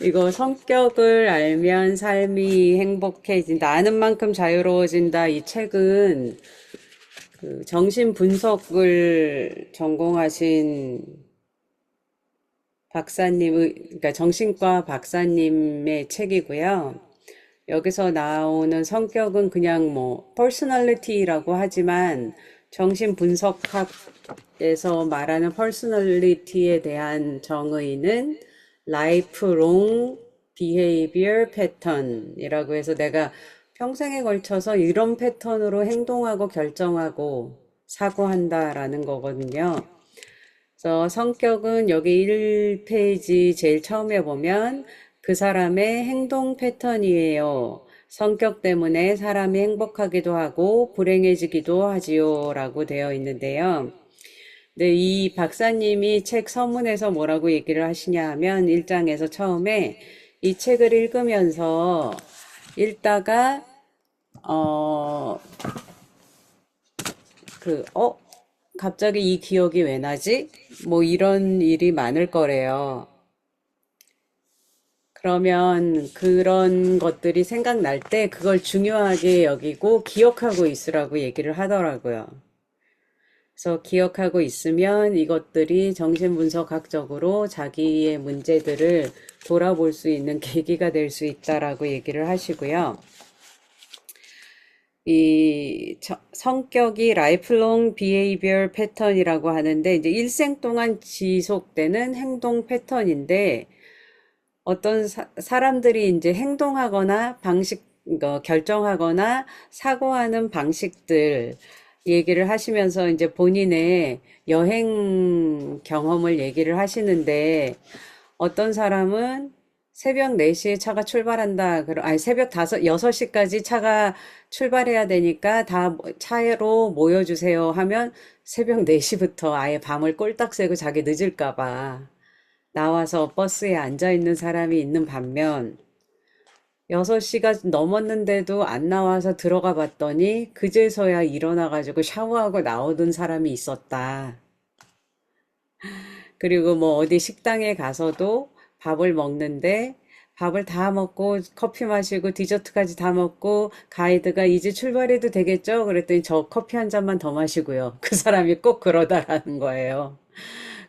이거 성격을 알면 삶이 행복해진다. 아는 만큼 자유로워진다. 이 책은 그 정신 분석을 전공하신 그러니까 정신과 박사님의 책이고요. 여기서 나오는 성격은 그냥 뭐 퍼스널리티라고 하지만 정신 분석학에서 말하는 퍼스널리티에 대한 정의는 라이프롱 비헤이비어 패턴이라고 해서 내가 평생에 걸쳐서 이런 패턴으로 행동하고 결정하고 사고한다라는 거거든요. 그래서 성격은 여기 1페이지 제일 처음에 보면 그 사람의 행동 패턴이에요. 성격 때문에 사람이 행복하기도 하고 불행해지기도 하지요. 라고 되어 있는데요. 근데 이 박사님이 책 서문에서 뭐라고 얘기를 하시냐 하면 1장에서 처음에 이 책을 읽으면서 읽다가 어, 그, 갑자기 이 기억이 왜 나지? 뭐 이런 일이 많을 거래요. 그러면 그런 것들이 생각날 때 그걸 중요하게 여기고 기억하고 있으라고 얘기를 하더라고요. 그래서 기억하고 있으면 이것들이 정신분석학적으로 자기의 문제들을 돌아볼 수 있는 계기가 될 수 있다라고 얘기를 하시고요. 성격이 라이프롱 비헤이비얼 패턴이라고 하는데 이제 일생 동안 지속되는 행동 패턴인데 어떤 사람들이 이제 행동하거나 결정하거나 사고하는 방식들 얘기를 하시면서 이제 본인의 여행 경험을 얘기를 하시는데 어떤 사람은 새벽 4시에 차가 출발한다. 아니, 새벽 6시까지 차가 출발해야 되니까 다 차로 모여주세요 하면 새벽 4시부터 아예 밤을 꼴딱 새고 자기 늦을까 봐 나와서 버스에 앉아 있는 사람이 있는 반면 6시가 넘었는데도 안 나와서 들어가 봤더니 그제서야 일어나가지고 샤워하고 나오던 사람이 있었다. 그리고 뭐 어디 식당에 가서도 밥을 먹는데 밥을 다 먹고 커피 마시고 디저트까지 다 먹고 가이드가 이제 출발해도 되겠죠? 그랬더니 저 커피 한 잔만 더 마시고요. 그 사람이 꼭 그러다라는 거예요.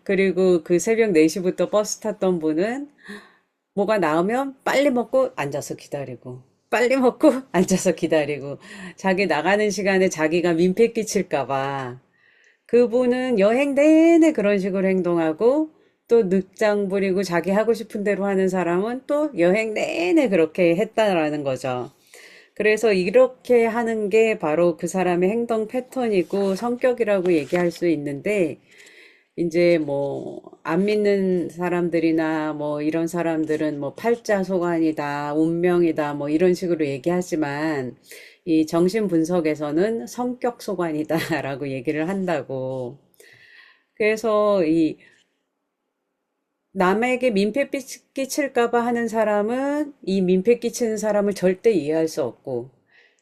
그리고 그 새벽 4시부터 버스 탔던 분은 뭐가 나오면 빨리 먹고 앉아서 기다리고 빨리 먹고 앉아서 기다리고 자기 나가는 시간에 자기가 민폐 끼칠까 봐 그분은 여행 내내 그런 식으로 행동하고 또 늑장 부리고 자기 하고 싶은 대로 하는 사람은 또 여행 내내 그렇게 했다라는 거죠. 그래서 이렇게 하는 게 바로 그 사람의 행동 패턴이고 성격이라고 얘기할 수 있는데 이제 뭐 안 믿는 사람들이나 뭐 이런 사람들은 뭐 팔자소관이다, 운명이다 뭐 이런 식으로 얘기하지만 이 정신 분석에서는 성격소관이다라고 얘기를 한다고. 그래서 이 남에게 민폐 끼칠까 봐 하는 사람은 이 민폐 끼치는 사람을 절대 이해할 수 없고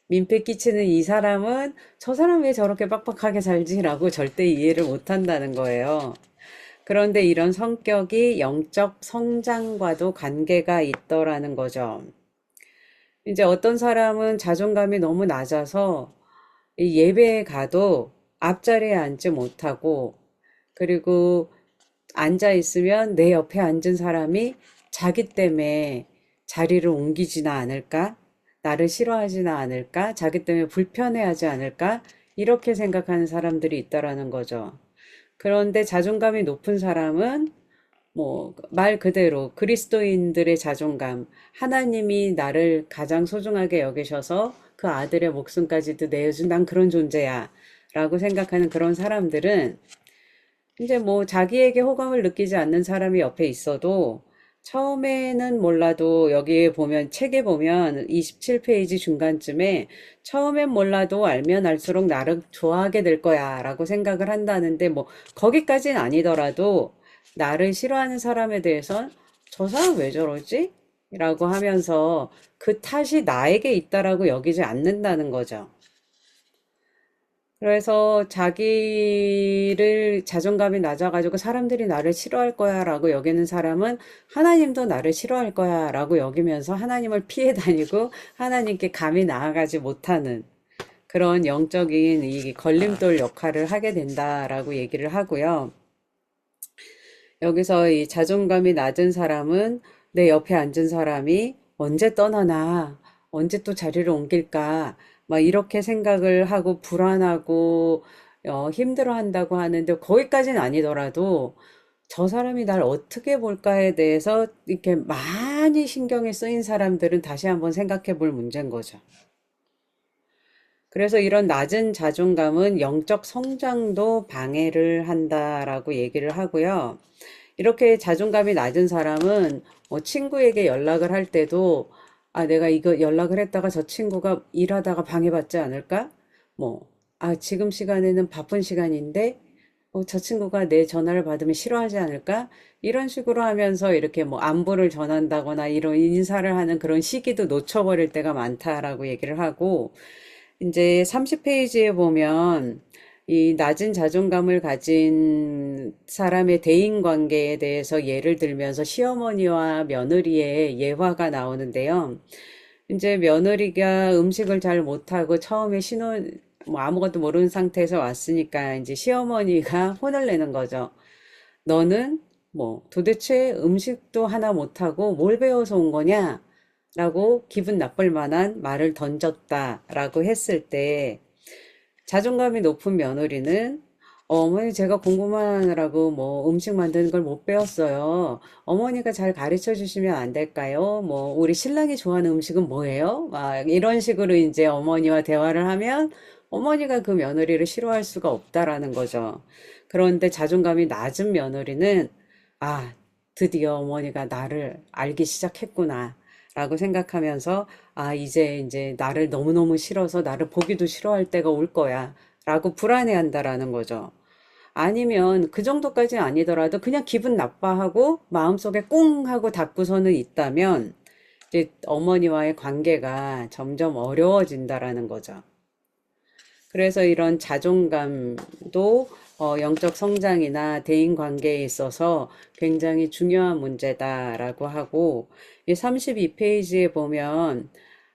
민폐 끼치는 이 사람은 저 사람 왜 저렇게 빡빡하게 살지라고 절대 이해를 못 한다는 거예요. 그런데 이런 성격이 영적 성장과도 관계가 있더라는 거죠. 이제 어떤 사람은 자존감이 너무 낮아서 이 예배에 가도 앞자리에 앉지 못하고 그리고 앉아 있으면 내 옆에 앉은 사람이 자기 때문에 자리를 옮기지나 않을까? 나를 싫어하지나 않을까? 자기 때문에 불편해하지 않을까? 이렇게 생각하는 사람들이 있다라는 거죠. 그런데 자존감이 높은 사람은 뭐 말 그대로 그리스도인들의 자존감, 하나님이 나를 가장 소중하게 여기셔서 그 아들의 목숨까지도 내어준 난 그런 존재야 라고 생각하는 그런 사람들은 이제 뭐 자기에게 호감을 느끼지 않는 사람이 옆에 있어도 처음에는 몰라도 여기에 보면 책에 보면 27페이지 중간쯤에 처음엔 몰라도 알면 알수록 나를 좋아하게 될 거야 라고 생각을 한다는데 뭐 거기까지는 아니더라도 나를 싫어하는 사람에 대해선 저 사람 왜 저러지? 라고 하면서 그 탓이 나에게 있다라고 여기지 않는다는 거죠. 그래서 자기를 자존감이 낮아가지고 사람들이 나를 싫어할 거야 라고 여기는 사람은 하나님도 나를 싫어할 거야 라고 여기면서 하나님을 피해 다니고 하나님께 감히 나아가지 못하는 그런 영적인 이 걸림돌 역할을 하게 된다라고 얘기를 하고요. 여기서 이 자존감이 낮은 사람은 내 옆에 앉은 사람이 언제 떠나나, 언제 또 자리를 옮길까, 막 이렇게 생각을 하고 불안하고 힘들어한다고 하는데 거기까지는 아니더라도 저 사람이 날 어떻게 볼까에 대해서 이렇게 많이 신경이 쓰인 사람들은 다시 한번 생각해 볼 문제인 거죠. 그래서 이런 낮은 자존감은 영적 성장도 방해를 한다라고 얘기를 하고요. 이렇게 자존감이 낮은 사람은 친구에게 연락을 할 때도 아, 내가 이거 연락을 했다가 저 친구가 일하다가 방해받지 않을까? 뭐, 아, 지금 시간에는 바쁜 시간인데 저 친구가 내 전화를 받으면 싫어하지 않을까? 이런 식으로 하면서 이렇게 뭐 안부를 전한다거나 이런 인사를 하는 그런 시기도 놓쳐버릴 때가 많다라고 얘기를 하고 이제 30페이지에 보면 이 낮은 자존감을 가진 사람의 대인 관계에 대해서 예를 들면서 시어머니와 며느리의 예화가 나오는데요. 이제 며느리가 음식을 잘 못하고 처음에 뭐 아무것도 모르는 상태에서 왔으니까 이제 시어머니가 혼을 내는 거죠. 너는 뭐 도대체 음식도 하나 못하고 뭘 배워서 온 거냐? 라고 기분 나쁠 만한 말을 던졌다라고 했을 때 자존감이 높은 며느리는 어머니 제가 공부만 하느라고 뭐 음식 만드는 걸 못 배웠어요. 어머니가 잘 가르쳐 주시면 안 될까요? 뭐 우리 신랑이 좋아하는 음식은 뭐예요? 막 이런 식으로 이제 어머니와 대화를 하면 어머니가 그 며느리를 싫어할 수가 없다라는 거죠. 그런데 자존감이 낮은 며느리는 아, 드디어 어머니가 나를 알기 시작했구나. 라고 생각하면서 아, 이제 나를 너무너무 싫어서 나를 보기도 싫어할 때가 올 거야. 라고 불안해한다라는 거죠. 아니면 그 정도까지 아니더라도 그냥 기분 나빠하고 마음속에 꿍 하고 닫고서는 있다면 이제 어머니와의 관계가 점점 어려워진다라는 거죠. 그래서 이런 자존감도 영적 성장이나 대인 관계에 있어서 굉장히 중요한 문제다라고 하고 이 32페이지에 보면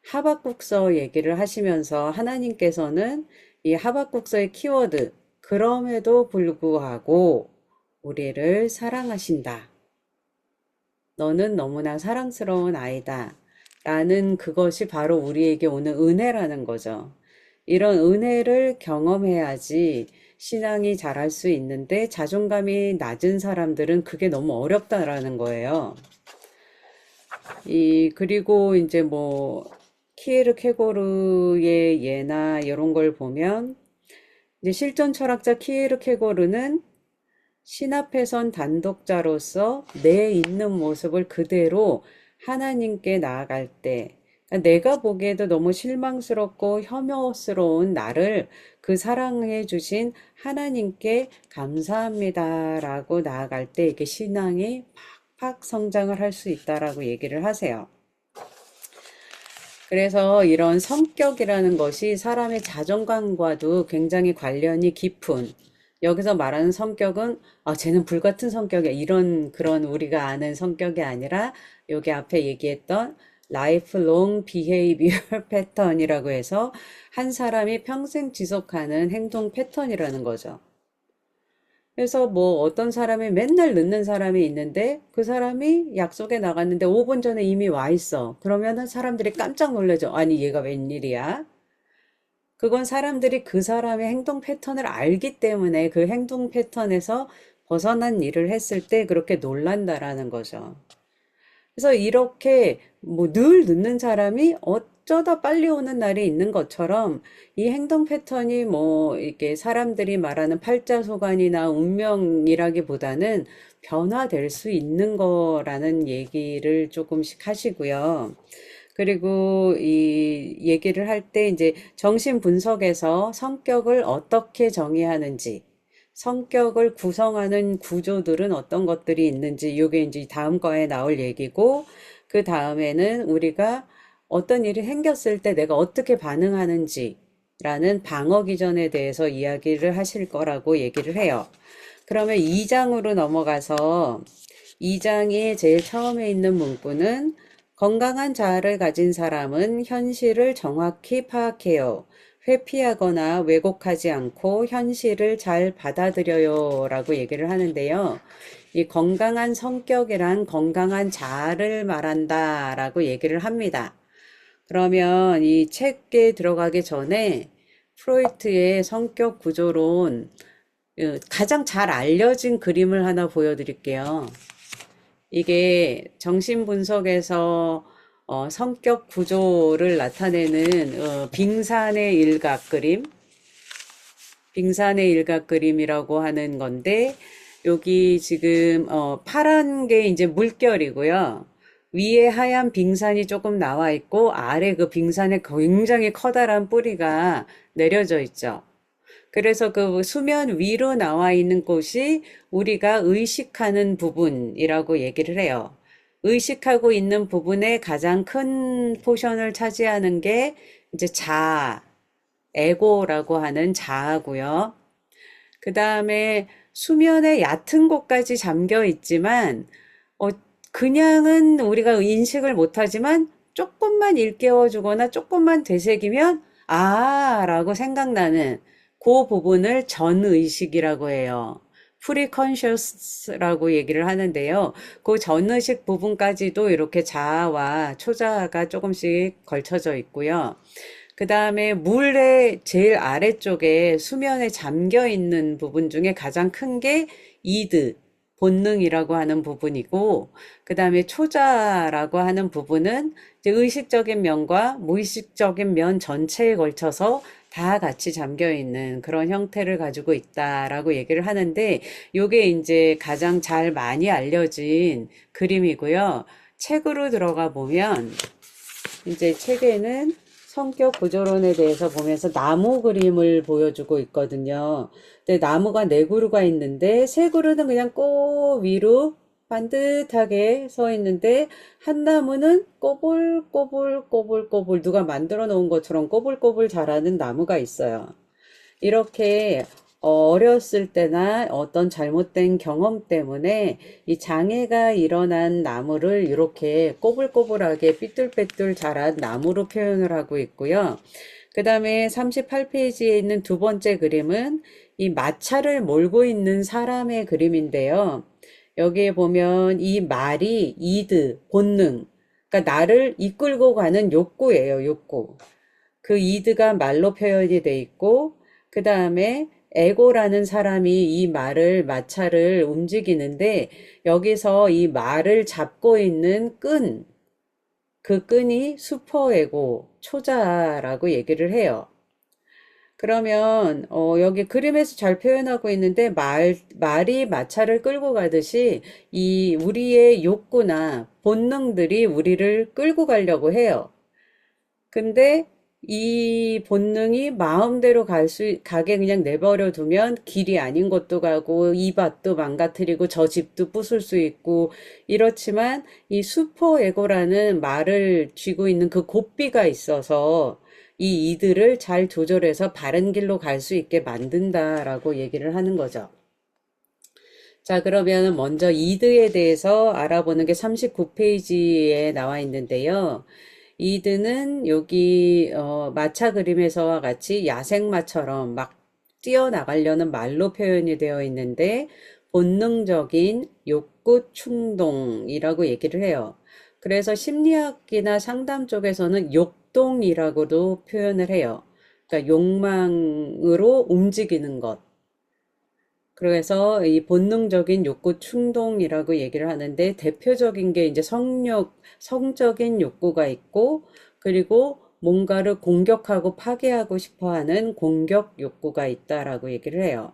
하박국서 얘기를 하시면서 하나님께서는 이 하박국서의 키워드 그럼에도 불구하고 우리를 사랑하신다. 너는 너무나 사랑스러운 아이다. 라는 그것이 바로 우리에게 오는 은혜라는 거죠. 이런 은혜를 경험해야지 신앙이 자랄 수 있는데 자존감이 낮은 사람들은 그게 너무 어렵다라는 거예요. 그리고 이제 뭐, 키에르케고르의 예나 이런 걸 보면 이제 실존 철학자 키에르케고르는 신 앞에선 단독자로서 내 있는 모습을 그대로 하나님께 나아갈 때, 그러니까 내가 보기에도 너무 실망스럽고 혐오스러운 나를 그 사랑해 주신 하나님께 감사합니다라고 나아갈 때 이게 신앙이 팍팍 성장을 할 수 있다라고 얘기를 하세요. 그래서 이런 성격이라는 것이 사람의 자존감과도 굉장히 관련이 깊은 여기서 말하는 성격은 쟤는 불같은 성격이야 이런 그런 우리가 아는 성격이 아니라 여기 앞에 얘기했던 lifelong behavior pattern이라고 해서 한 사람이 평생 지속하는 행동 패턴이라는 거죠. 그래서 뭐 어떤 사람이 맨날 늦는 사람이 있는데 그 사람이 약속에 나갔는데 5분 전에 이미 와 있어. 그러면은 사람들이 깜짝 놀라죠. 아니 얘가 웬일이야? 그건 사람들이 그 사람의 행동 패턴을 알기 때문에 그 행동 패턴에서 벗어난 일을 했을 때 그렇게 놀란다라는 거죠. 그래서 이렇게 뭐 늘 늦는 사람이 어쩌다 빨리 오는 날이 있는 것처럼 이 행동 패턴이 뭐 이렇게 사람들이 말하는 팔자소관이나 운명이라기보다는 변화될 수 있는 거라는 얘기를 조금씩 하시고요. 그리고 이 얘기를 할 때 이제 정신 분석에서 성격을 어떻게 정의하는지 성격을 구성하는 구조들은 어떤 것들이 있는지 이게 이제 다음 거에 나올 얘기고 그 다음에는 우리가 어떤 일이 생겼을 때 내가 어떻게 반응하는지 라는 방어 기전에 대해서 이야기를 하실 거라고 얘기를 해요. 그러면 2장으로 넘어가서 2장의 제일 처음에 있는 문구는 건강한 자아를 가진 사람은 현실을 정확히 파악해요. 회피하거나 왜곡하지 않고 현실을 잘 받아들여요. 라고 얘기를 하는데요. 이 건강한 성격이란 건강한 자아를 말한다. 라고 얘기를 합니다. 그러면 이 책에 들어가기 전에 프로이트의 성격 구조론 가장 잘 알려진 그림을 하나 보여드릴게요. 이게 정신분석에서 성격 구조를 나타내는 빙산의 일각 그림, 빙산의 일각 그림이라고 하는 건데 여기 지금 파란 게 이제 물결이고요. 위에 하얀 빙산이 조금 나와 있고 아래 그 빙산에 굉장히 커다란 뿌리가 내려져 있죠. 그래서 그 수면 위로 나와 있는 곳이 우리가 의식하는 부분이라고 얘기를 해요. 의식하고 있는 부분의 가장 큰 포션을 차지하는 게 이제 자아, 에고라고 하는 자아고요. 그 다음에 수면의 얕은 곳까지 잠겨 있지만, 어, 그냥은 우리가 인식을 못하지만 조금만 일깨워주거나 조금만 되새기면, 아, 라고 생각나는 그 부분을 전의식이라고 해요. 프리컨셔스라고 얘기를 하는데요. 그 전의식 부분까지도 이렇게 자아와 초자아가 조금씩 걸쳐져 있고요. 그 다음에 물의 제일 아래쪽에 수면에 잠겨 있는 부분 중에 가장 큰 게 이드, 본능이라고 하는 부분이고, 그 다음에 초자라고 하는 부분은 이제 의식적인 면과 무의식적인 면 전체에 걸쳐서 다 같이 잠겨 있는 그런 형태를 가지고 있다라고 얘기를 하는데, 요게 이제 가장 잘 많이 알려진 그림이고요. 책으로 들어가 보면, 이제 책에는 성격 구조론에 대해서 보면서 나무 그림을 보여주고 있거든요. 근데 나무가 네 그루가 있는데 세 그루는 그냥 꼭 위로 반듯하게 서 있는데 한 나무는 꼬불꼬불 누가 만들어 놓은 것처럼 꼬불꼬불 자라는 나무가 있어요. 이렇게 어렸을 때나 어떤 잘못된 경험 때문에 이 장애가 일어난 나무를 이렇게 꼬불꼬불하게 삐뚤빼뚤 자란 나무로 표현을 하고 있고요. 그 다음에 38페이지에 있는 두 번째 그림은 이 마차를 몰고 있는 사람의 그림인데요. 여기에 보면 이 말이 이드, 본능, 그러니까 나를 이끌고 가는 욕구예요, 욕구. 그 이드가 말로 표현이 돼 있고, 그 다음에 에고라는 사람이 이 말을, 마차를 움직이는데, 여기서 이 말을 잡고 있는 끈, 그 끈이 슈퍼에고, 초자라고 얘기를 해요. 그러면 여기 그림에서 잘 표현하고 있는데 말이 마차를 끌고 가듯이 이 우리의 욕구나 본능들이 우리를 끌고 가려고 해요. 근데 이 본능이 마음대로 가게 그냥 내버려 두면 길이 아닌 곳도 가고 이 밭도 망가뜨리고 저 집도 부술 수 있고 이렇지만 이 슈퍼 에고라는 말을 쥐고 있는 그 고삐가 있어서 이 이들을 잘 조절해서 바른 길로 갈 수 있게 만든다라고 얘기를 하는 거죠. 자, 그러면 먼저 이드에 대해서 알아보는 게 39페이지에 나와 있는데요. 이드는 여기 마차 그림에서와 같이 야생마처럼 막 뛰어나가려는 말로 표현이 되어 있는데 본능적인 욕구 충동이라고 얘기를 해요. 그래서 심리학이나 상담 쪽에서는 욕동이라고도 표현을 해요. 그러니까 욕망으로 움직이는 것. 그래서 이 본능적인 욕구 충동이라고 얘기를 하는데 대표적인 게 이제 성적인 욕구가 있고 그리고 뭔가를 공격하고 파괴하고 싶어 하는 공격 욕구가 있다라고 얘기를 해요.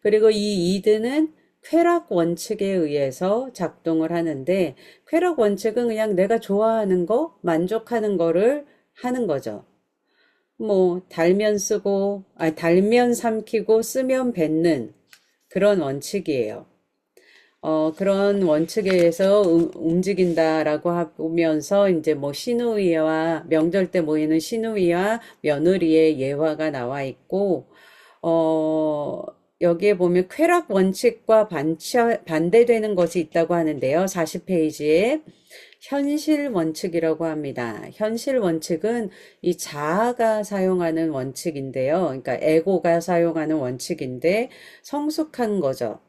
그리고 이 이드는 쾌락 원칙에 의해서 작동을 하는데 쾌락 원칙은 그냥 내가 좋아하는 거, 만족하는 거를 하는 거죠. 뭐 달면 삼키고 쓰면 뱉는 그런 원칙이에요. 그런 원칙에 의해서 움직인다라고 하면서 이제 뭐 시누이와 명절 때 모이는 시누이와 며느리의 예화가 나와 있고, 어, 여기에 보면 쾌락 원칙과 반대되는 것이 있다고 하는데요. 40페이지에 현실 원칙이라고 합니다. 현실 원칙은 이 자아가 사용하는 원칙인데요. 그러니까 에고가 사용하는 원칙인데 성숙한 거죠.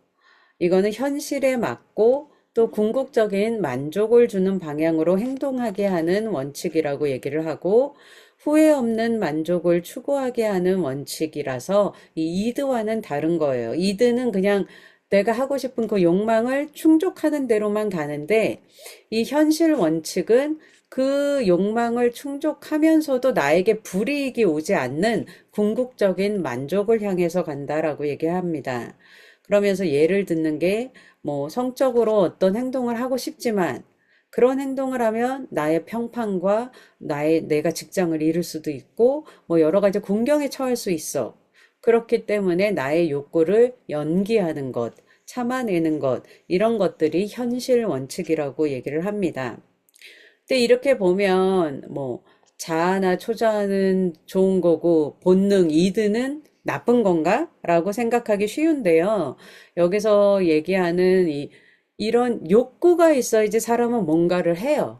이거는 현실에 맞고 또 궁극적인 만족을 주는 방향으로 행동하게 하는 원칙이라고 얘기를 하고, 후회 없는 만족을 추구하게 하는 원칙이라서 이 이드와는 다른 거예요. 이드는 그냥 내가 하고 싶은 그 욕망을 충족하는 대로만 가는데, 이 현실 원칙은 그 욕망을 충족하면서도 나에게 불이익이 오지 않는 궁극적인 만족을 향해서 간다라고 얘기합니다. 그러면서 예를 듣는 게, 뭐 성적으로 어떤 행동을 하고 싶지만 그런 행동을 하면 나의 평판과 내가 직장을 잃을 수도 있고 뭐 여러 가지 공경에 처할 수 있어. 그렇기 때문에 나의 욕구를 연기하는 것, 참아내는 것, 이런 것들이 현실 원칙이라고 얘기를 합니다. 근데 이렇게 보면 뭐 자아나 초자아는 좋은 거고 본능, 이드는 나쁜 건가? 라고 생각하기 쉬운데요. 여기서 얘기하는 이런 욕구가 있어야지 사람은 뭔가를 해요.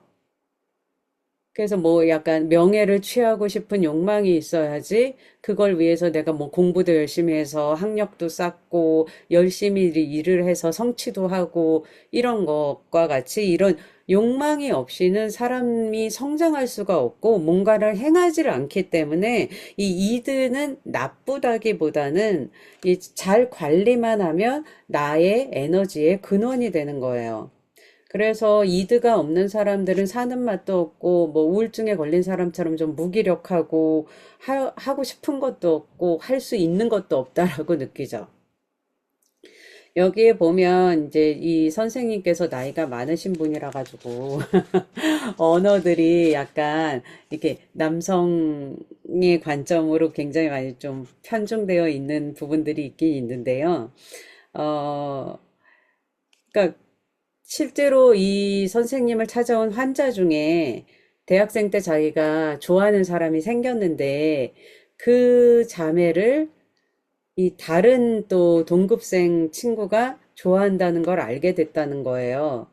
그래서 뭐 약간 명예를 취하고 싶은 욕망이 있어야지 그걸 위해서 내가 뭐 공부도 열심히 해서 학력도 쌓고 열심히 일을 해서 성취도 하고 이런 것과 같이 이런 욕망이 없이는 사람이 성장할 수가 없고 뭔가를 행하지를 않기 때문에 이 이드는 나쁘다기보다는 이 잘 관리만 하면 나의 에너지의 근원이 되는 거예요. 그래서 이드가 없는 사람들은 사는 맛도 없고, 뭐 우울증에 걸린 사람처럼 좀 무기력하고, 하고 싶은 것도 없고, 할 수 있는 것도 없다라고 느끼죠. 여기에 보면 이제 이 선생님께서 나이가 많으신 분이라 가지고, 언어들이 약간 이렇게 남성의 관점으로 굉장히 많이 좀 편중되어 있는 부분들이 있긴 있는데요. 어, 그러니까 실제로 이 선생님을 찾아온 환자 중에 대학생 때 자기가 좋아하는 사람이 생겼는데 그 자매를 이 다른 또 동급생 친구가 좋아한다는 걸 알게 됐다는 거예요.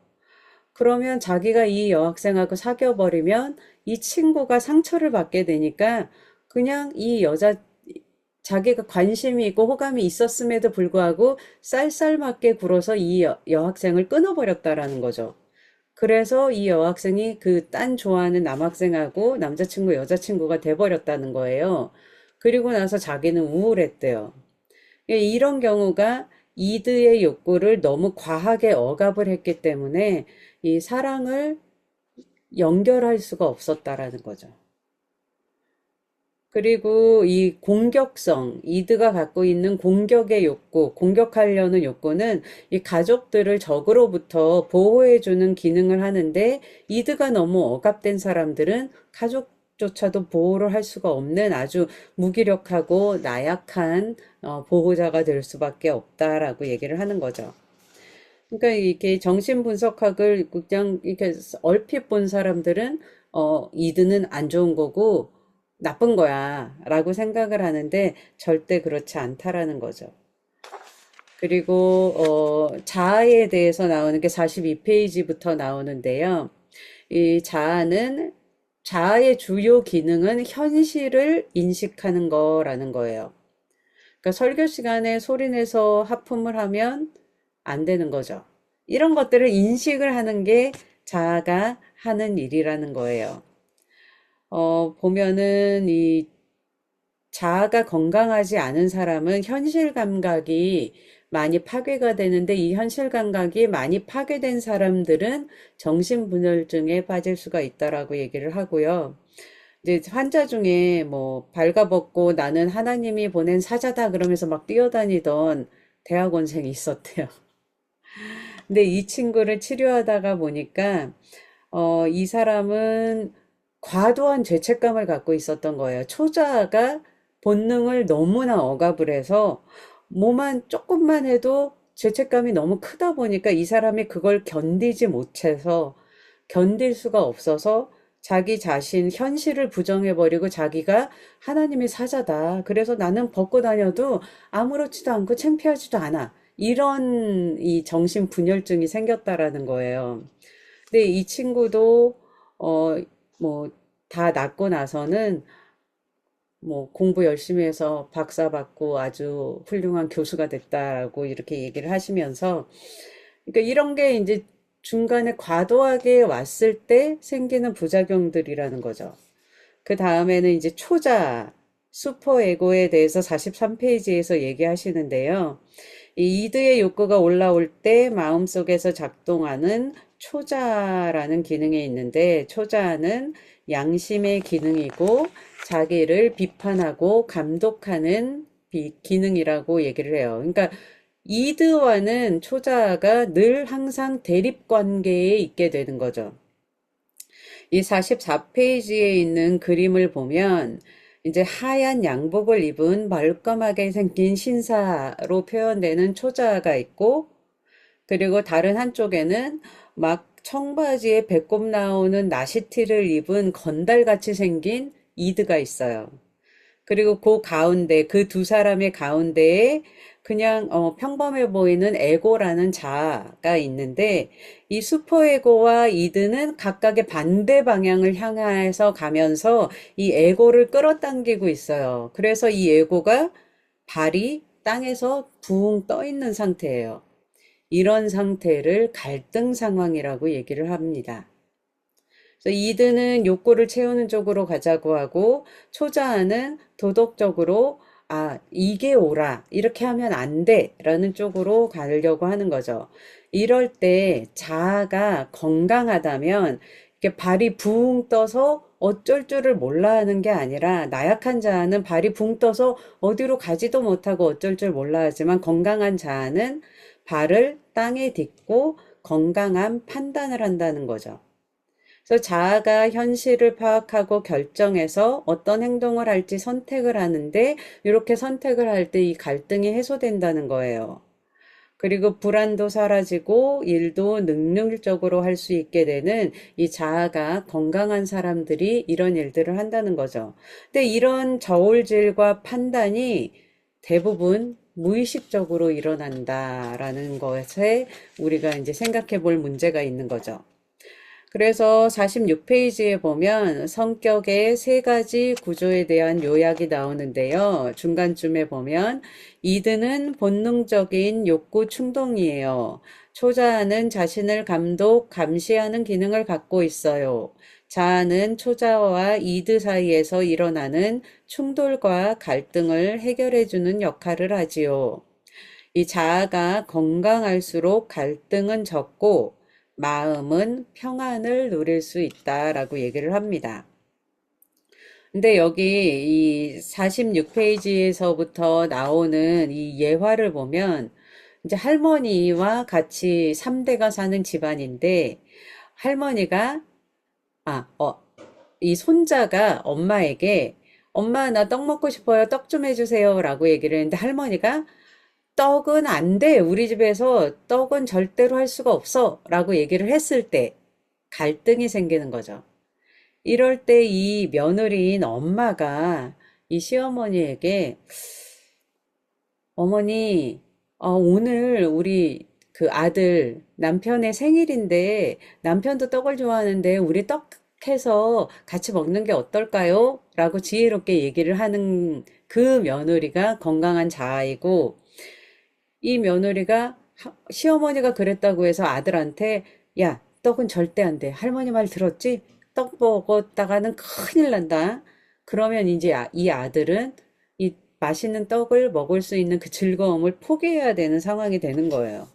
그러면 자기가 이 여학생하고 사귀어 버리면 이 친구가 상처를 받게 되니까 그냥 이 자기가 관심이 있고 호감이 있었음에도 불구하고 쌀쌀맞게 굴어서 이 여학생을 끊어버렸다라는 거죠. 그래서 이 여학생이 그 딴 좋아하는 남학생하고 남자친구, 여자친구가 돼버렸다는 거예요. 그리고 나서 자기는 우울했대요. 이런 경우가 이드의 욕구를 너무 과하게 억압을 했기 때문에 이 사랑을 연결할 수가 없었다라는 거죠. 그리고 이 공격성, 이드가 갖고 있는 공격의 욕구, 공격하려는 욕구는 이 가족들을 적으로부터 보호해주는 기능을 하는데, 이드가 너무 억압된 사람들은 가족조차도 보호를 할 수가 없는 아주 무기력하고 나약한 보호자가 될 수밖에 없다라고 얘기를 하는 거죠. 그러니까 이렇게 정신분석학을 그냥 이렇게 얼핏 본 사람들은 이드는 안 좋은 거고 나쁜 거야 라고 생각을 하는데 절대 그렇지 않다라는 거죠. 그리고 자아에 대해서 나오는 게 42페이지부터 나오는데요. 이 자아의 주요 기능은 현실을 인식하는 거라는 거예요. 그러니까 설교 시간에 소리내서 하품을 하면 안 되는 거죠. 이런 것들을 인식을 하는 게 자아가 하는 일이라는 거예요. 보면은 이 자아가 건강하지 않은 사람은 현실 감각이 많이 파괴가 되는데 이 현실 감각이 많이 파괴된 사람들은 정신분열증에 빠질 수가 있다라고 얘기를 하고요. 이제 환자 중에 뭐 발가벗고 나는 하나님이 보낸 사자다 그러면서 막 뛰어다니던 대학원생이 있었대요. 근데 이 친구를 치료하다가 보니까 이 사람은 과도한 죄책감을 갖고 있었던 거예요. 초자아가 본능을 너무나 억압을 해서 뭐만 조금만 해도 죄책감이 너무 크다 보니까 이 사람이 그걸 견디지 못해서 견딜 수가 없어서 자기 자신 현실을 부정해버리고 자기가 하나님의 사자다. 그래서 나는 벗고 다녀도 아무렇지도 않고 창피하지도 않아. 이런 이 정신 분열증이 생겼다라는 거예요. 근데 이 친구도 뭐 다 낫고 나서는 뭐 공부 열심히 해서 박사 받고 아주 훌륭한 교수가 됐다라고 이렇게 얘기를 하시면서 그러니까 이런 게 이제 중간에 과도하게 왔을 때 생기는 부작용들이라는 거죠. 그 다음에는 이제 초자, 슈퍼에고에 대해서 43페이지에서 얘기하시는데요. 이 이드의 욕구가 올라올 때 마음속에서 작동하는 초자라는 기능이 있는데, 초자는 양심의 기능이고, 자기를 비판하고 감독하는 기능이라고 얘기를 해요. 그러니까 이드와는 초자가 늘 항상 대립 관계에 있게 되는 거죠. 이 44페이지에 있는 그림을 보면 이제 하얀 양복을 입은 멀끔하게 생긴 신사로 표현되는 초자가 있고, 그리고 다른 한쪽에는 막 청바지에 배꼽 나오는 나시티를 입은 건달같이 생긴 이드가 있어요. 그리고 그 가운데, 그 두 사람의 가운데에 그냥 평범해 보이는 에고라는 자아가 있는데, 이 슈퍼에고와 이드는 각각의 반대 방향을 향해서 가면서 이 에고를 끌어당기고 있어요. 그래서 이 에고가 발이 땅에서 붕 떠 있는 상태예요. 이런 상태를 갈등 상황이라고 얘기를 합니다. 그래서 이드는 욕구를 채우는 쪽으로 가자고 하고 초자아는 도덕적으로 이게 옳아. 이렇게 하면 안 돼. 라는 쪽으로 가려고 하는 거죠. 이럴 때 자아가 건강하다면 이렇게 발이 붕 떠서 어쩔 줄을 몰라 하는 게 아니라 나약한 자아는 발이 붕 떠서 어디로 가지도 못하고 어쩔 줄 몰라 하지만 건강한 자아는 발을 땅에 딛고 건강한 판단을 한다는 거죠. 그래서 자아가 현실을 파악하고 결정해서 어떤 행동을 할지 선택을 하는데 이렇게 선택을 할 때 이 갈등이 해소된다는 거예요. 그리고 불안도 사라지고 일도 능률적으로 할 수 있게 되는 이 자아가 건강한 사람들이 이런 일들을 한다는 거죠. 근데 이런 저울질과 판단이 대부분 무의식적으로 일어난다라는 것에 우리가 이제 생각해 볼 문제가 있는 거죠. 그래서 46페이지에 보면 성격의 세 가지 구조에 대한 요약이 나오는데요. 중간쯤에 보면 이드는 본능적인 욕구 충동이에요. 초자아는 자신을 감시하는 기능을 갖고 있어요. 자아는 초자와 이드 사이에서 일어나는 충돌과 갈등을 해결해주는 역할을 하지요. 이 자아가 건강할수록 갈등은 적고 마음은 평안을 누릴 수 있다라고 얘기를 합니다. 근데 여기 이 46페이지에서부터 나오는 이 예화를 보면 이제 할머니와 같이 3대가 사는 집안인데 할머니가 이 손자가 엄마에게 엄마 나 떡 먹고 싶어요. 떡 좀 해주세요 라고 얘기를 했는데 할머니가 떡은 안 돼. 우리 집에서 떡은 절대로 할 수가 없어. 라고 얘기를 했을 때 갈등이 생기는 거죠. 이럴 때 이 며느리인 엄마가 이 시어머니에게 어머니, 오늘 우리 그 아들 남편의 생일인데 남편도 떡을 좋아하는데 우리 떡 해서 같이 먹는 게 어떨까요? 라고 지혜롭게 얘기를 하는 그 며느리가 건강한 자아이고 이 며느리가 시어머니가 그랬다고 해서 아들한테 야, 떡은 절대 안 돼. 할머니 말 들었지? 떡 먹었다가는 큰일 난다. 그러면 이제 이 아들은 이 맛있는 떡을 먹을 수 있는 그 즐거움을 포기해야 되는 상황이 되는 거예요.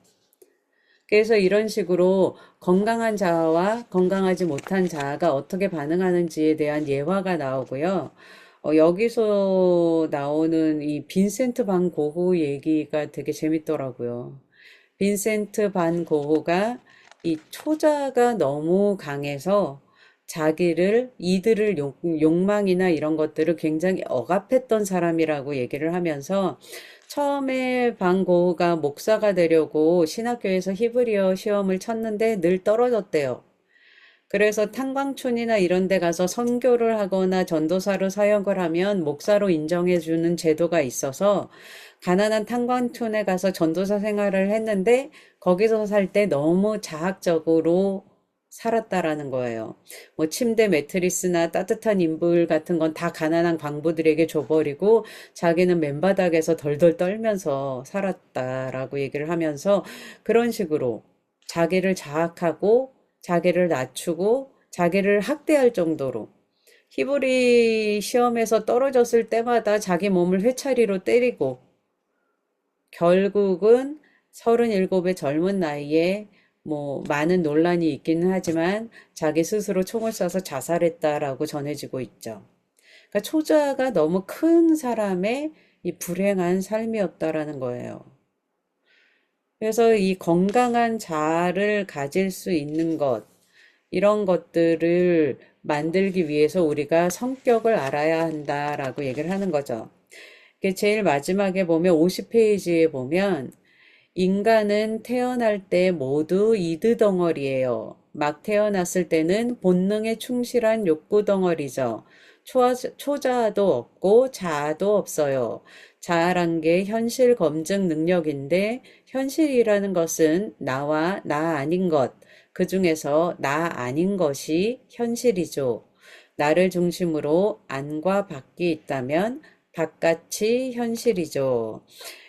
그래서 이런 식으로 건강한 자아와 건강하지 못한 자아가 어떻게 반응하는지에 대한 예화가 나오고요. 여기서 나오는 이 빈센트 반 고흐 얘기가 되게 재밌더라고요. 빈센트 반 고흐가 이 초자가 너무 강해서 이들을 욕망이나 이런 것들을 굉장히 억압했던 사람이라고 얘기를 하면서 처음에 반 고흐가 목사가 되려고 신학교에서 히브리어 시험을 쳤는데 늘 떨어졌대요. 그래서 탄광촌이나 이런 데 가서 선교를 하거나 전도사로 사역을 하면 목사로 인정해주는 제도가 있어서 가난한 탄광촌에 가서 전도사 생활을 했는데 거기서 살 때 너무 자학적으로 살았다라는 거예요. 뭐 침대 매트리스나 따뜻한 이불 같은 건 다 가난한 광부들에게 줘버리고 자기는 맨바닥에서 덜덜 떨면서 살았다라고 얘기를 하면서 그런 식으로 자기를 자학하고 자기를 낮추고 자기를 학대할 정도로 히브리 시험에서 떨어졌을 때마다 자기 몸을 회차리로 때리고 결국은 37의 젊은 나이에 뭐 많은 논란이 있기는 하지만 자기 스스로 총을 쏴서 자살했다라고 전해지고 있죠. 그러니까 초자가 너무 큰 사람의 이 불행한 삶이었다라는 거예요. 그래서 이 건강한 자아를 가질 수 있는 것, 이런 것들을 만들기 위해서 우리가 성격을 알아야 한다라고 얘기를 하는 거죠. 제일 마지막에 보면 50페이지에 보면 인간은 태어날 때 모두 이드 덩어리예요. 막 태어났을 때는 본능에 충실한 욕구 덩어리죠. 초자아도 없고 자아도 없어요. 자아란 게 현실 검증 능력인데 현실이라는 것은 나와 나 아닌 것, 그 중에서 나 아닌 것이 현실이죠. 나를 중심으로 안과 밖이 있다면 바깥이 현실이죠.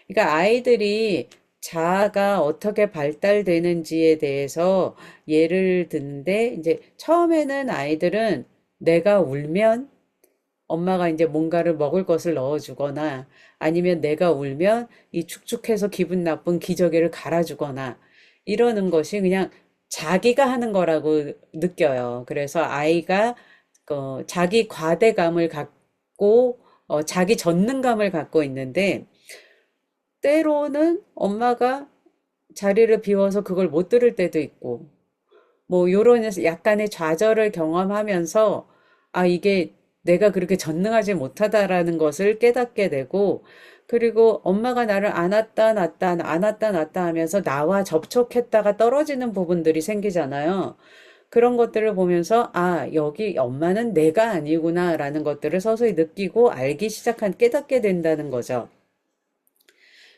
그러니까 아이들이 자아가 어떻게 발달되는지에 대해서 예를 드는데, 이제 처음에는 아이들은 내가 울면 엄마가 이제 뭔가를 먹을 것을 넣어주거나 아니면 내가 울면 이 축축해서 기분 나쁜 기저귀를 갈아주거나 이러는 것이 그냥 자기가 하는 거라고 느껴요. 그래서 아이가 자기 과대감을 갖고 자기 전능감을 갖고 있는데 때로는 엄마가 자리를 비워서 그걸 못 들을 때도 있고 뭐 요런 약간의 좌절을 경험하면서 아 이게 내가 그렇게 전능하지 못하다라는 것을 깨닫게 되고 그리고 엄마가 나를 안았다 놨다 안았다 놨다 하면서 나와 접촉했다가 떨어지는 부분들이 생기잖아요. 그런 것들을 보면서 아 여기 엄마는 내가 아니구나라는 것들을 서서히 느끼고 알기 시작한 깨닫게 된다는 거죠.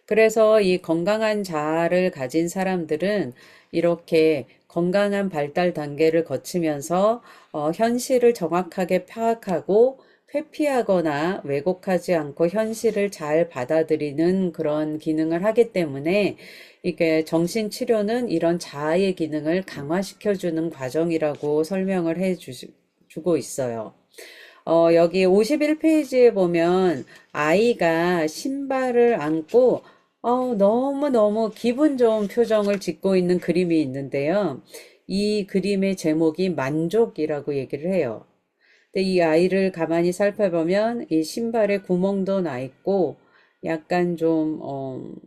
그래서 이 건강한 자아를 가진 사람들은 이렇게 건강한 발달 단계를 거치면서 현실을 정확하게 파악하고 회피하거나 왜곡하지 않고 현실을 잘 받아들이는 그런 기능을 하기 때문에 이게 정신치료는 이런 자아의 기능을 강화시켜주는 과정이라고 설명을 주고 있어요. 여기 51페이지에 보면 아이가 신발을 안고 너무너무 기분 좋은 표정을 짓고 있는 그림이 있는데요. 이 그림의 제목이 만족이라고 얘기를 해요. 근데 이 아이를 가만히 살펴보면 이 신발에 구멍도 나 있고 약간 좀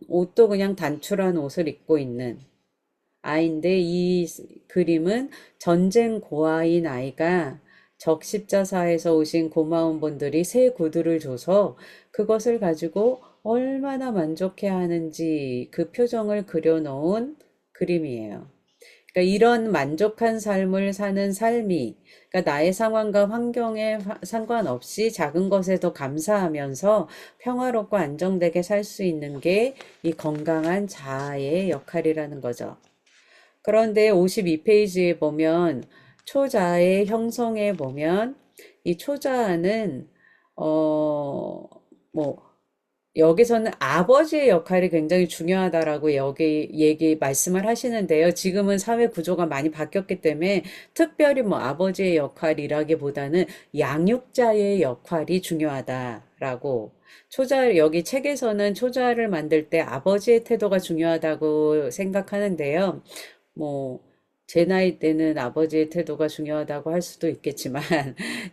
옷도 그냥 단출한 옷을 입고 있는 아이인데 이 그림은 전쟁 고아인 아이가 적십자사에서 오신 고마운 분들이 새 구두를 줘서 그것을 가지고 얼마나 만족해 하는지 그 표정을 그려놓은 그림이에요. 그러니까 이런 만족한 삶을 사는 삶이 그러니까 나의 상황과 환경에 상관없이 작은 것에도 감사하면서 평화롭고 안정되게 살 수 있는 게 이 건강한 자아의 역할이라는 거죠. 그런데 52페이지에 보면 초자아의 형성에 보면 이 초자아는 뭐 여기서는 아버지의 역할이 굉장히 중요하다라고 여기 말씀을 하시는데요. 지금은 사회 구조가 많이 바뀌었기 때문에 특별히 뭐 아버지의 역할이라기보다는 양육자의 역할이 중요하다라고 여기 책에서는 초자를 만들 때 아버지의 태도가 중요하다고 생각하는데요. 뭐, 제 나이 때는 아버지의 태도가 중요하다고 할 수도 있겠지만,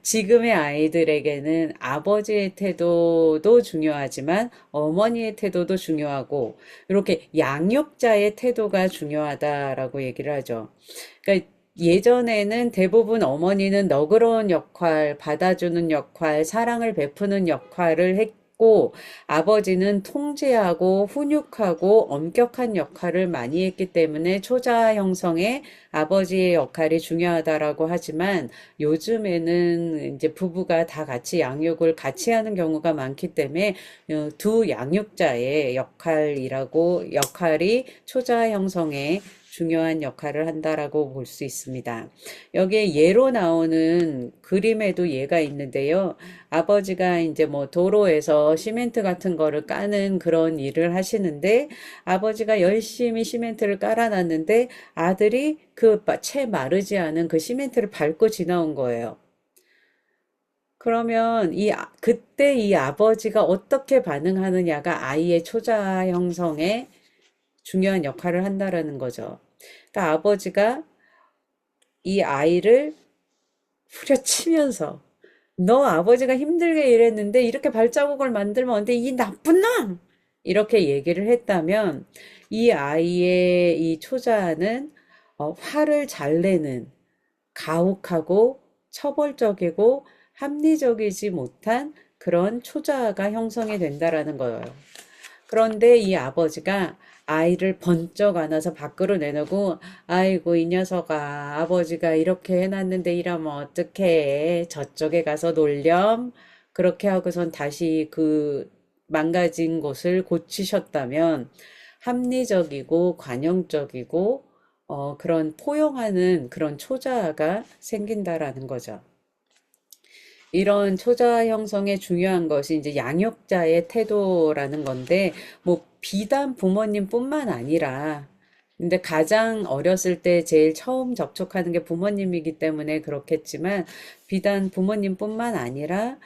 지금의 아이들에게는 아버지의 태도도 중요하지만, 어머니의 태도도 중요하고, 이렇게 양육자의 태도가 중요하다라고 얘기를 하죠. 그러니까 예전에는 대부분 어머니는 너그러운 역할, 받아주는 역할, 사랑을 베푸는 역할을 했고, 아버지는 통제하고 훈육하고 엄격한 역할을 많이 했기 때문에 초자 형성에 아버지의 역할이 중요하다라고 하지만, 요즘에는 이제 부부가 다 같이 양육을 같이 하는 경우가 많기 때문에 두 양육자의 역할이 초자 형성에 중요한 역할을 한다라고 볼 수 있습니다. 여기에 예로 나오는 그림에도 예가 있는데요. 아버지가 이제 뭐 도로에서 시멘트 같은 거를 까는 그런 일을 하시는데 아버지가 열심히 시멘트를 깔아놨는데 아들이 그 채 마르지 않은 그 시멘트를 밟고 지나온 거예요. 그러면 그때 이 아버지가 어떻게 반응하느냐가 아이의 초자 형성에 중요한 역할을 한다라는 거죠. 그러니까 아버지가 이 아이를 후려치면서 너 아버지가 힘들게 일했는데 이렇게 발자국을 만들면 안 돼, 이 나쁜 놈! 이렇게 얘기를 했다면 이 아이의 이 초자는 화를 잘 내는 가혹하고 처벌적이고 합리적이지 못한 그런 초자가 형성이 된다라는 거예요. 그런데 이 아버지가 아이를 번쩍 안아서 밖으로 내놓고, 아이고, 이 녀석아, 아버지가 이렇게 해놨는데 이러면 어떡해. 저쪽에 가서 놀렴. 그렇게 하고선 다시 그 망가진 곳을 고치셨다면 합리적이고 관용적이고, 그런 포용하는 그런 초자아가 생긴다라는 거죠. 이런 초자 형성에 중요한 것이 이제 양육자의 태도라는 건데, 뭐, 비단 부모님뿐만 아니라, 근데 가장 어렸을 때 제일 처음 접촉하는 게 부모님이기 때문에 그렇겠지만, 비단 부모님뿐만 아니라,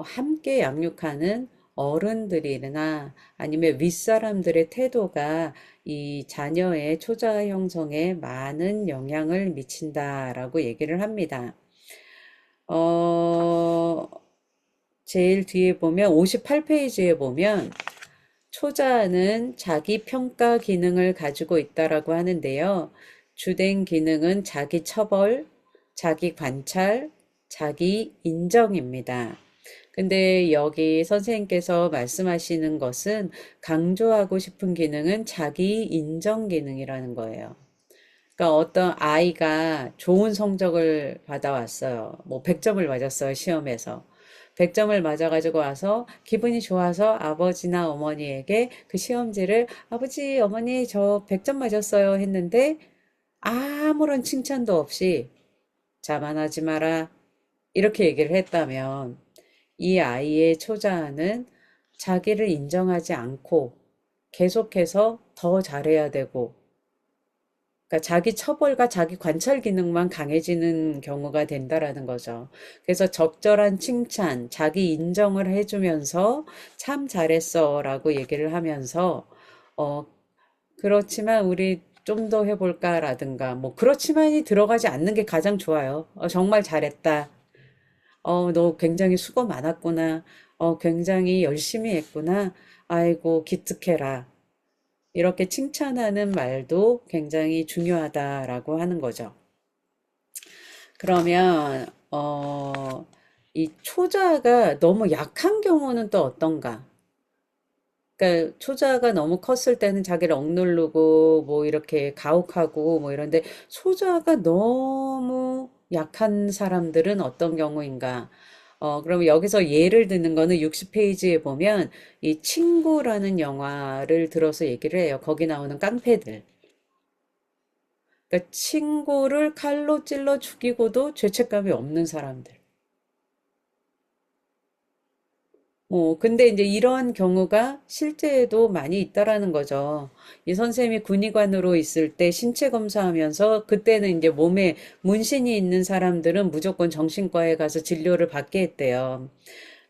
함께 양육하는 어른들이나 아니면 윗사람들의 태도가 이 자녀의 초자 형성에 많은 영향을 미친다라고 얘기를 합니다. 어, 제일 뒤에 보면 58페이지에 보면 초자는 자기 평가 기능을 가지고 있다라고 하는데요. 주된 기능은 자기 처벌, 자기 관찰, 자기 인정입니다. 근데 여기 선생님께서 말씀하시는 것은 강조하고 싶은 기능은 자기 인정 기능이라는 거예요. 그러니까 어떤 아이가 좋은 성적을 받아왔어요. 뭐 100점을 맞았어요, 시험에서. 100점을 맞아가지고 와서 기분이 좋아서 아버지나 어머니에게 그 시험지를 아버지, 어머니, 저 100점 맞았어요 했는데 아무런 칭찬도 없이 자만하지 마라. 이렇게 얘기를 했다면 이 아이의 초자아는 자기를 인정하지 않고 계속해서 더 잘해야 되고 그러니까 자기 처벌과 자기 관찰 기능만 강해지는 경우가 된다라는 거죠. 그래서 적절한 칭찬, 자기 인정을 해주면서 참 잘했어라고 얘기를 하면서 어 그렇지만 우리 좀 더 해볼까라든가 뭐 그렇지만이 들어가지 않는 게 가장 좋아요. 정말 잘했다. 너 굉장히 수고 많았구나. 굉장히 열심히 했구나. 아이고 기특해라. 이렇게 칭찬하는 말도 굉장히 중요하다라고 하는 거죠. 그러면 이 초자가 너무 약한 경우는 또 어떤가? 그러니까 초자가 너무 컸을 때는 자기를 억누르고 뭐 이렇게 가혹하고 뭐 이런데 초자가 너무 약한 사람들은 어떤 경우인가? 그러면 여기서 예를 드는 거는 60페이지에 보면 이 친구라는 영화를 들어서 얘기를 해요. 거기 나오는 깡패들. 그러니까 친구를 칼로 찔러 죽이고도 죄책감이 없는 사람들. 근데 이제 이런 경우가 실제에도 많이 있다라는 거죠. 이 선생님이 군의관으로 있을 때 신체 검사하면서 그때는 이제 몸에 문신이 있는 사람들은 무조건 정신과에 가서 진료를 받게 했대요.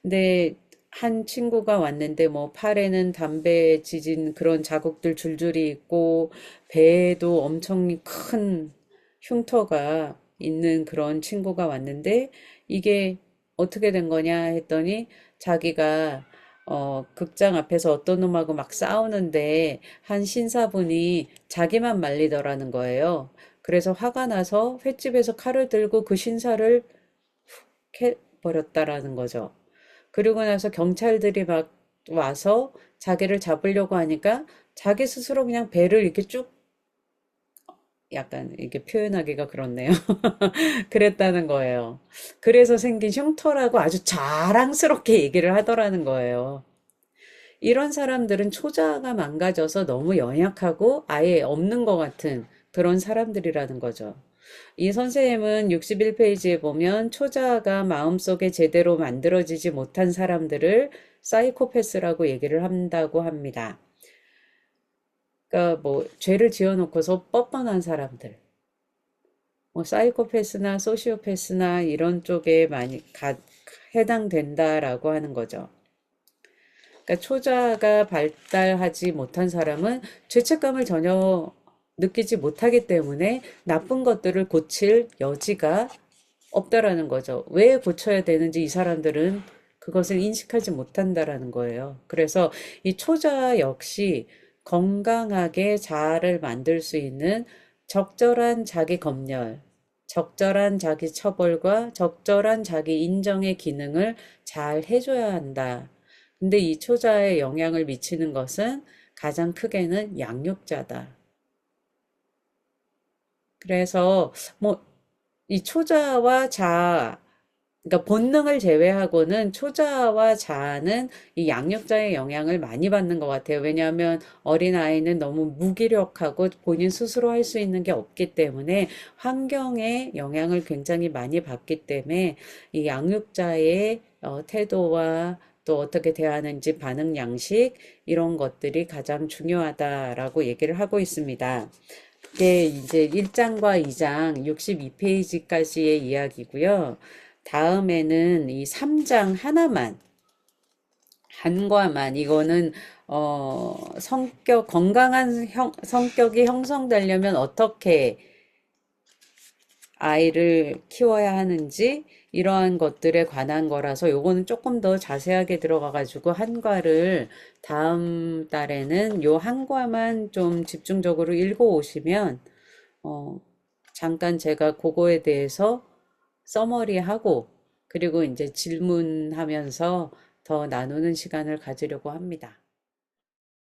근데 한 친구가 왔는데 뭐 팔에는 담배 지진 그런 자국들 줄줄이 있고 배에도 엄청 큰 흉터가 있는 그런 친구가 왔는데 이게 어떻게 된 거냐 했더니 자기가 극장 앞에서 어떤 놈하고 막 싸우는데 한 신사분이 자기만 말리더라는 거예요. 그래서 화가 나서 횟집에서 칼을 들고 그 신사를 캐버렸다라는 거죠. 그리고 나서 경찰들이 막 와서 자기를 잡으려고 하니까 자기 스스로 그냥 배를 이렇게 쭉, 약간 이렇게 표현하기가 그렇네요. 그랬다는 거예요. 그래서 생긴 흉터라고 아주 자랑스럽게 얘기를 하더라는 거예요. 이런 사람들은 초자가 망가져서 너무 연약하고 아예 없는 것 같은 그런 사람들이라는 거죠. 이 선생님은 61페이지에 보면 초자가 마음속에 제대로 만들어지지 못한 사람들을 사이코패스라고 얘기를 한다고 합니다. 그러니까 뭐 죄를 지어놓고서 뻔뻔한 사람들, 뭐 사이코패스나 소시오패스나 이런 쪽에 많이 해당된다라고 하는 거죠. 그러니까 초자가 발달하지 못한 사람은 죄책감을 전혀 느끼지 못하기 때문에 나쁜 것들을 고칠 여지가 없다라는 거죠. 왜 고쳐야 되는지 이 사람들은 그것을 인식하지 못한다라는 거예요. 그래서 이 초자 역시 건강하게 자아를 만들 수 있는 적절한 자기 검열, 적절한 자기 처벌과 적절한 자기 인정의 기능을 잘 해줘야 한다. 근데 이 초자에 영향을 미치는 것은 가장 크게는 양육자다. 그래서 뭐 이 초자와 자아, 그러니까 본능을 제외하고는 초자와 자아는 이 양육자의 영향을 많이 받는 것 같아요. 왜냐하면 어린아이는 너무 무기력하고 본인 스스로 할 수 있는 게 없기 때문에 환경의 영향을 굉장히 많이 받기 때문에 이 양육자의 태도와 또 어떻게 대하는지 반응 양식 이런 것들이 가장 중요하다라고 얘기를 하고 있습니다. 이게 이제 1장과 2장 62페이지까지의 이야기고요. 다음에는 이 3장 하나만, 한과만, 이거는 건강한 성격이 형성되려면 어떻게 아이를 키워야 하는지 이러한 것들에 관한 거라서 요거는 조금 더 자세하게 들어가가지고 한과를 다음 달에는 요 한과만 좀 집중적으로 읽어 오시면 어, 잠깐 제가 그거에 대해서 서머리하고 그리고 이제 질문하면서 더 나누는 시간을 가지려고 합니다.